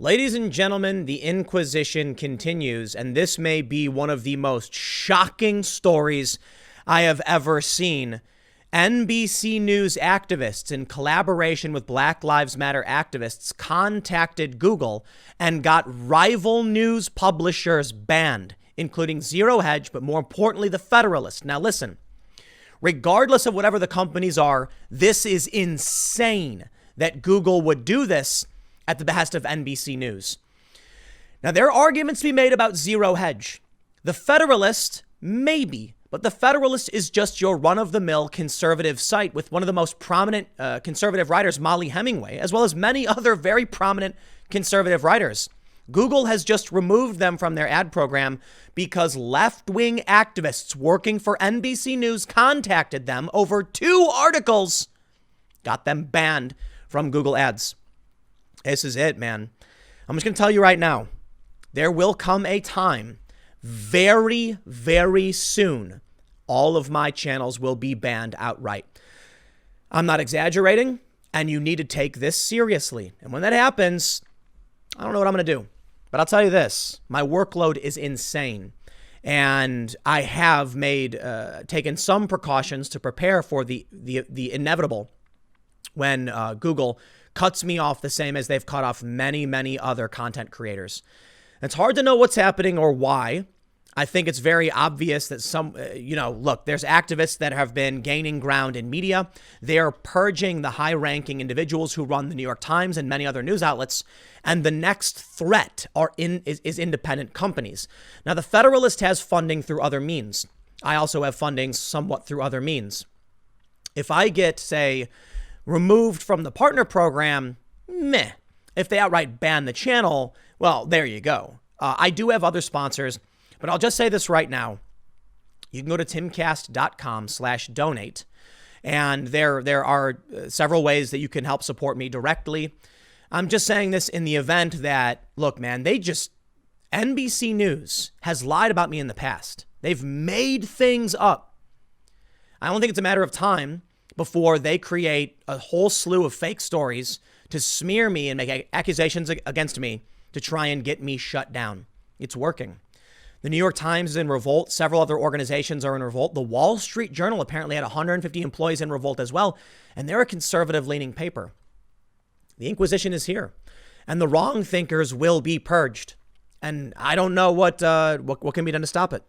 Ladies and gentlemen, the Inquisition continues, and this may be one of the most shocking stories I have ever seen. NBC News activists, in collaboration with Black Lives Matter activists, contacted Google and got rival news publishers banned, including Zero Hedge, but more importantly, The Federalist. Now listen, regardless of whatever the companies are, this is insane that Google would do this at the behest of NBC News. Now, there are arguments to be made about Zero Hedge. The Federalist, maybe, but The Federalist is just your run-of-the-mill conservative site with one of the most prominent conservative writers, Molly Hemingway, as well as many other very prominent conservative writers. Google has just removed them from their ad program because left-wing activists working for NBC News contacted them over 2 articles, got them banned from Google Ads. This is it, man. I'm just going to tell you right now, there will come a time very, very soon, all of my channels will be banned outright. I'm not exaggerating, and you need to take this seriously. And when that happens, I don't know what I'm going to do. But I'll tell you this, my workload is insane. And I have taken some precautions to prepare for the inevitable when Google cuts me off the same as they've cut off many, many other content creators. It's hard to know what's happening or why. I think it's very obvious that look, there's activists that have been gaining ground in media. They're purging the high-ranking individuals who run the New York Times and many other news outlets. And the next threat is independent companies. Now, The Federalist has funding through other means. I also have funding somewhat through other means. If I get, say, removed from the partner program, meh. If they outright ban the channel, well, there you go. I do have other sponsors, but I'll just say this right now. You can go to timcast.com/donate, and there are several ways that you can help support me directly. I'm just saying this in the event that, look, man, NBC News has lied about me in the past. They've made things up. I don't think it's a matter of time before they create a whole slew of fake stories to smear me and make accusations against me to try and get me shut down. It's working. The New York Times is in revolt. Several other organizations are in revolt. The Wall Street Journal apparently had 150 employees in revolt as well, and they're a conservative-leaning paper. The Inquisition is here, and the wrong thinkers will be purged. And I don't know what can be done to stop it.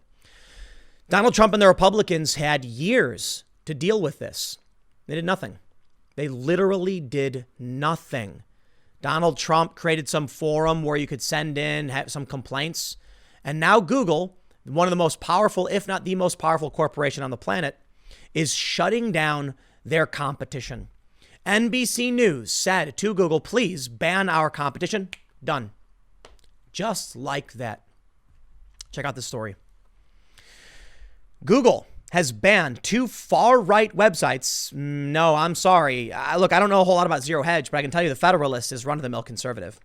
Donald Trump and the Republicans had years to deal with this. They did nothing. They literally did nothing. Donald Trump created some forum where you could send in, have some complaints. And now Google, one of the most powerful, if not the most powerful corporation on the planet, is shutting down their competition. NBC News said to Google, please ban our competition. Done. Just like that. Check out this story. Google has banned 2 far-right websites. No, I'm sorry. Look, I don't know a whole lot about Zero Hedge, but I can tell you The Federalist is run-of-the-mill conservative.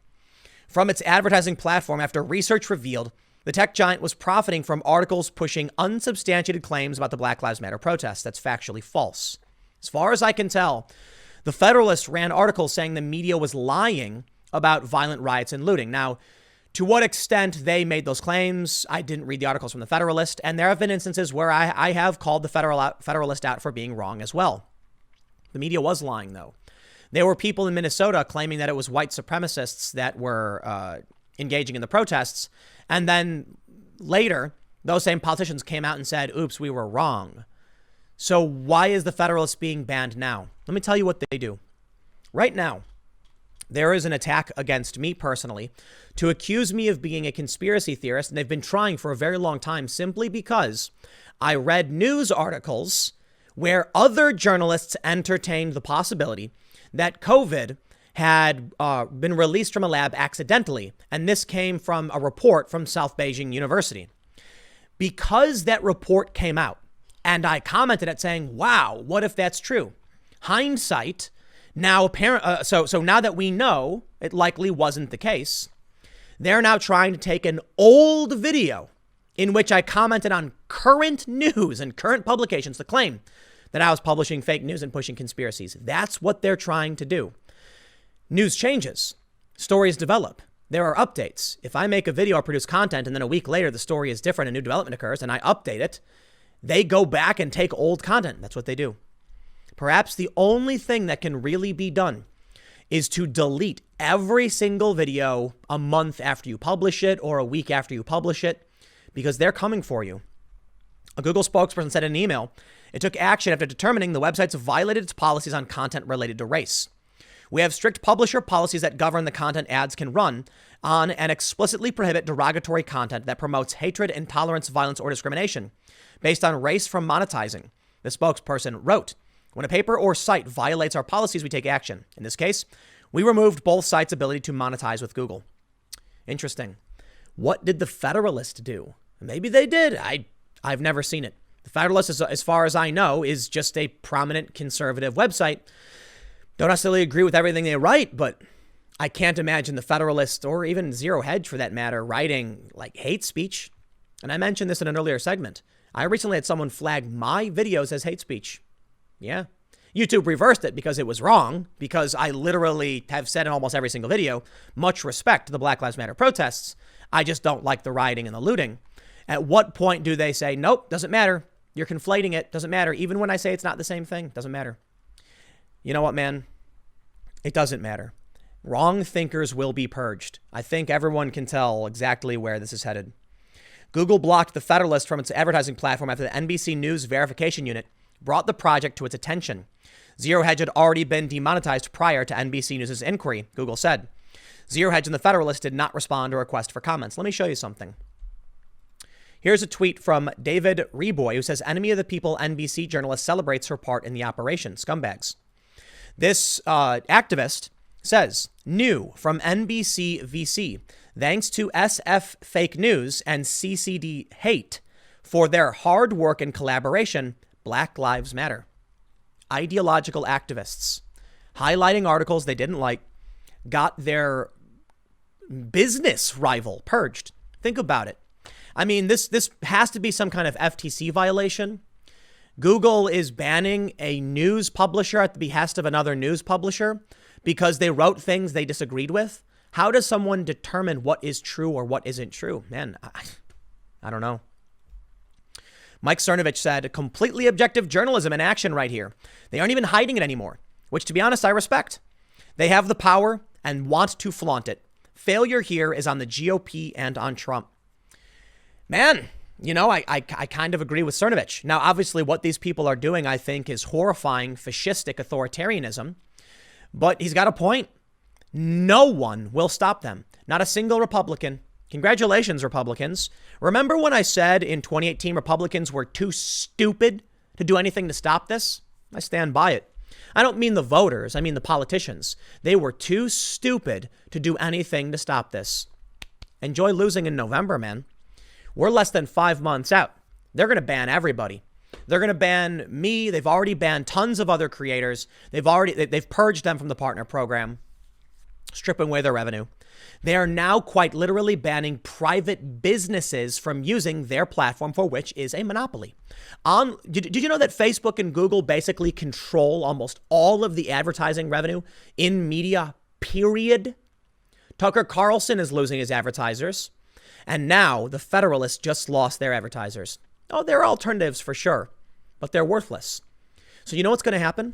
From its advertising platform after research revealed the tech giant was profiting from articles pushing unsubstantiated claims about the Black Lives Matter protests. That's factually false. As far as I can tell, The Federalist ran articles saying the media was lying about violent riots and looting. Now, to what extent they made those claims, I didn't read the articles from The Federalist, and there have been instances where I have called The Federalist out for being wrong as well. The media was lying, though. There were people in Minnesota claiming that it was white supremacists that were engaging in the protests, and then later, those same politicians came out and said, oops, we were wrong. So why is The Federalist being banned now? Let me tell you what they do. Right now, there is an attack against me personally to accuse me of being a conspiracy theorist, and they've been trying for a very long time simply because I read news articles where other journalists entertained the possibility that COVID had been released from a lab accidentally, and this came from a report from South Beijing University. Because that report came out, and I commented at saying, wow, what if that's true? Hindsight, now so now that we know it likely wasn't the case, they're now trying to take an old video in which I commented on current news and current publications to claim that I was publishing fake news and pushing conspiracies. That's what they're trying to do. News changes. Stories develop. There are updates. If I make a video or produce content and then a week later the story is different, a new development occurs, and I update it, they go back and take old content. That's what they do. Perhaps the only thing that can really be done is to delete every single video a month after you publish it or a week after you publish it, because they're coming for you. A Google spokesperson said in an email, it took action after determining the websites violated its policies on content related to race. We have strict publisher policies that govern the content ads can run on and explicitly prohibit derogatory content that promotes hatred, intolerance, violence, or discrimination based on race from monetizing. The spokesperson wrote, when a paper or site violates our policies, we take action. In this case, we removed both sites' ability to monetize with Google. Interesting. What did the Federalist do? Maybe they did. I've never seen it. The Federalist, as far as I know, is just a prominent conservative website. Don't necessarily agree with everything they write, but I can't imagine the Federalist or even Zero Hedge for that matter writing like hate speech. And I mentioned this in an earlier segment. I recently had someone flag my videos as hate speech. Yeah. YouTube reversed it because it was wrong, because I literally have said in almost every single video, much respect to the Black Lives Matter protests. I just don't like the rioting and the looting. At what point do they say, nope, doesn't matter. You're conflating it. Doesn't matter. Even when I say it's not the same thing, doesn't matter. You know what, man? It doesn't matter. Wrong thinkers will be purged. I think everyone can tell exactly where this is headed. Google blocked the Federalist from its advertising platform after the NBC News verification unit brought the project to its attention. Zero Hedge had already been demonetized prior to NBC News' inquiry, Google said. Zero Hedge and the Federalist did not respond to a request for comments. Let me show you something. Here's a tweet from David Reboy, who says, enemy of the people NBC journalist celebrates her part in the operation. Scumbags. This activist says, new from NBC VC, thanks to SF Fake News and CCD Hate for their hard work and collaboration, Black Lives Matter. Ideological activists highlighting articles they didn't like got their business rival purged. Think about it. I mean, this has to be some kind of FTC violation. Google is banning a news publisher at the behest of another news publisher because they wrote things they disagreed with. How does someone determine what is true or what isn't true? Man, I don't know. Mike Cernovich said, completely objective journalism in action right here. They aren't even hiding it anymore, which, to be honest, I respect. They have the power and want to flaunt it. Failure here is on the GOP and on Trump. Man, you know, I kind of agree with Cernovich. Now, obviously, what these people are doing, I think, is horrifying fascistic authoritarianism. But he's got a point. No one will stop them. Not a single Republican. Congratulations, Republicans. Remember when I said in 2018 Republicans were too stupid to do anything to stop this? I stand by it. I don't mean the voters. I mean the politicians. They were too stupid to do anything to stop this. Enjoy losing in November, man. We're less than 5 months out. They're going to ban everybody. They're going to ban me. They've already banned tons of other creators. They've purged them from the partner program, stripping away their revenue. They are now quite literally banning private businesses from using their platform, for which is a monopoly. Did you know that Facebook and Google basically control almost all of the advertising revenue in media, period? Tucker Carlson is losing his advertisers. And now the Federalists just lost their advertisers. Oh, there are alternatives for sure, but they're worthless. So you know what's going to happen?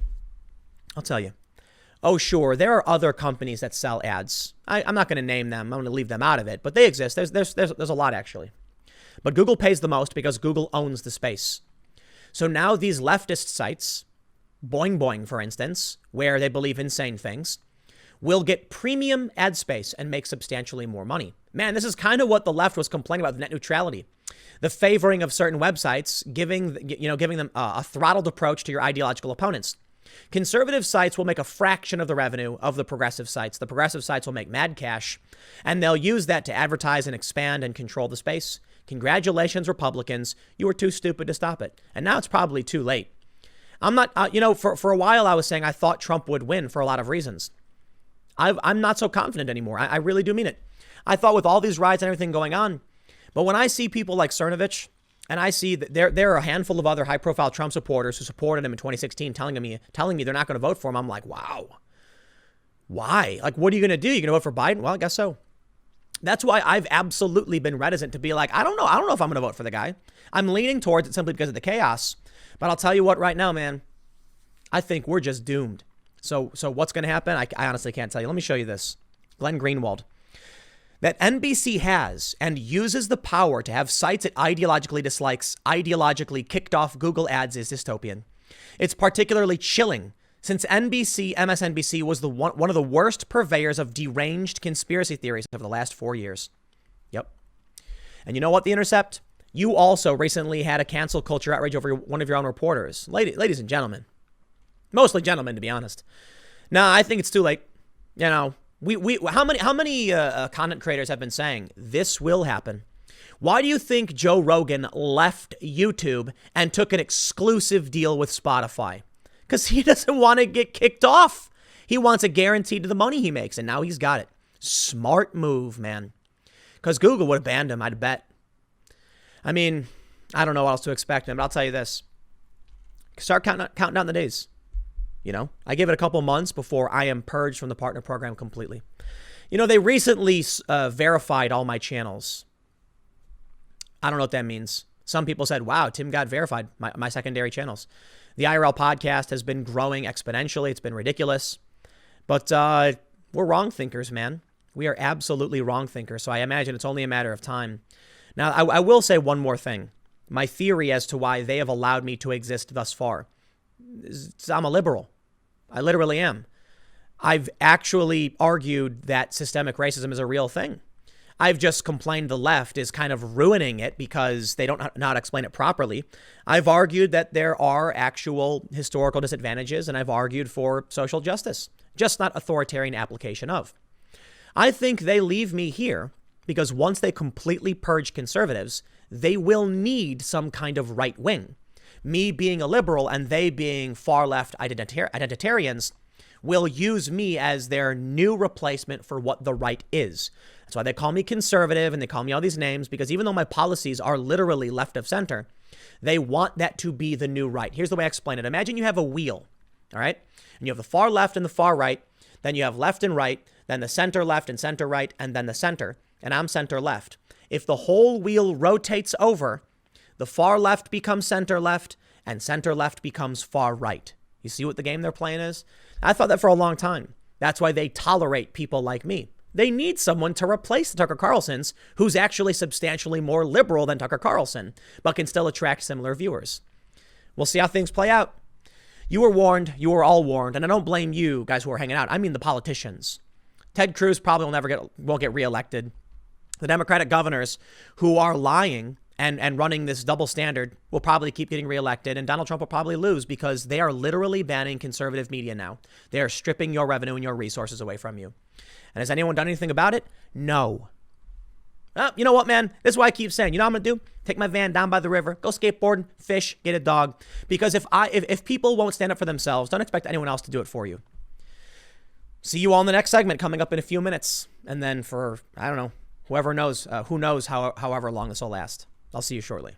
I'll tell you. Oh, sure, there are other companies that sell ads. I'm not going to name them. I'm going to leave them out of it, but they exist. There's a lot, actually. But Google pays the most because Google owns the space. So now these leftist sites, Boing Boing, for instance, where they believe insane things, will get premium ad space and make substantially more money. Man, this is kind of what the left was complaining about, the net neutrality. The favoring of certain websites, giving them a throttled approach to your ideological opponents. Conservative sites will make a fraction of the revenue of the progressive sites. The progressive sites will make mad cash, and they'll use that to advertise and expand and control the space. Congratulations, Republicans. You were too stupid to stop it. And now it's probably too late. I'm not, for a while I was saying I thought Trump would win for a lot of reasons. I'm not so confident anymore. I really do mean it. I thought with all these riots and everything going on, but when I see people like Cernovich, and I see that there are a handful of other high-profile Trump supporters who supported him in 2016 telling me they're not going to vote for him, I'm like, wow. Why? Like, what are you going to do? You going to vote for Biden? Well, I guess so. That's why I've absolutely been reticent to be like, I don't know if I'm going to vote for the guy. I'm leaning towards it simply because of the chaos. But I'll tell you what right now, man, I think we're just doomed. So what's going to happen? I honestly can't tell you. Let me show you this. Glenn Greenwald. That NBC has and uses the power to have sites it ideologically dislikes ideologically kicked off Google ads is dystopian. It's particularly chilling since MSNBC was one of the worst purveyors of deranged conspiracy theories over the last 4 years. Yep. And you know what, The Intercept? You also recently had a cancel culture outrage over one of your own reporters. Ladies and gentlemen. Mostly gentlemen, to be honest. Nah, I think it's too late. You know, how many content creators have been saying this will happen? Why do you think Joe Rogan left YouTube and took an exclusive deal with Spotify? Because he doesn't want to get kicked off. He wants a guarantee to the money he makes, and now he's got it. Smart move, man. Because Google would have banned him, I'd bet. I mean, I don't know what else to expect, man, but I'll tell you this. Start counting down the days. You know, I give it a couple months before I am purged from the partner program completely. You know, they recently verified all my channels. I don't know what that means. Some people said, wow, Tim got verified, my secondary channels. The IRL podcast has been growing exponentially. It's been ridiculous. But we're wrong thinkers, man. We are absolutely wrong thinkers. So I imagine it's only a matter of time. Now, I will say one more thing. My theory as to why they have allowed me to exist thus far is I'm a liberal. I literally am. I've actually argued that systemic racism is a real thing. I've just complained the left is kind of ruining it because they don't know how to explain it properly. I've argued that there are actual historical disadvantages, and I've argued for social justice, just not authoritarian application of. I think they leave me here because once they completely purge conservatives, they will need some kind of right wing. Me being a liberal and they being far left identitarians will use me as their new replacement for what the right is. That's why they call me conservative and they call me all these names, because even though my policies are literally left of center, they want that to be the new right. Here's the way I explain it. Imagine you have a wheel, all right? And you have the far left and the far right. Then you have left and right, then the center left and center right, and then the center. And I'm center left. If the whole wheel rotates over, the far left becomes center left and center left becomes far right. You see what the game they're playing is? I thought that for a long time. That's why they tolerate people like me. They need someone to replace the Tucker Carlsons who's actually substantially more liberal than Tucker Carlson, but can still attract similar viewers. We'll see how things play out. You were warned. You were all warned. And I don't blame you guys who are hanging out. I mean the politicians. Ted Cruz probably won't get reelected. The Democratic governors who are lying and running this double standard will probably keep getting reelected, and Donald Trump will probably lose because they are literally banning conservative media now. They are stripping your revenue and your resources away from you. And has anyone done anything about it? No. You know what, man? This is why I keep saying, you know what I'm going to do? Take my van down by the river, go skateboarding, fish, get a dog. Because if people won't stand up for themselves, don't expect anyone else to do it for you. See you all in the next segment coming up in a few minutes. And then for, I don't know, who knows however long this will last. I'll see you shortly.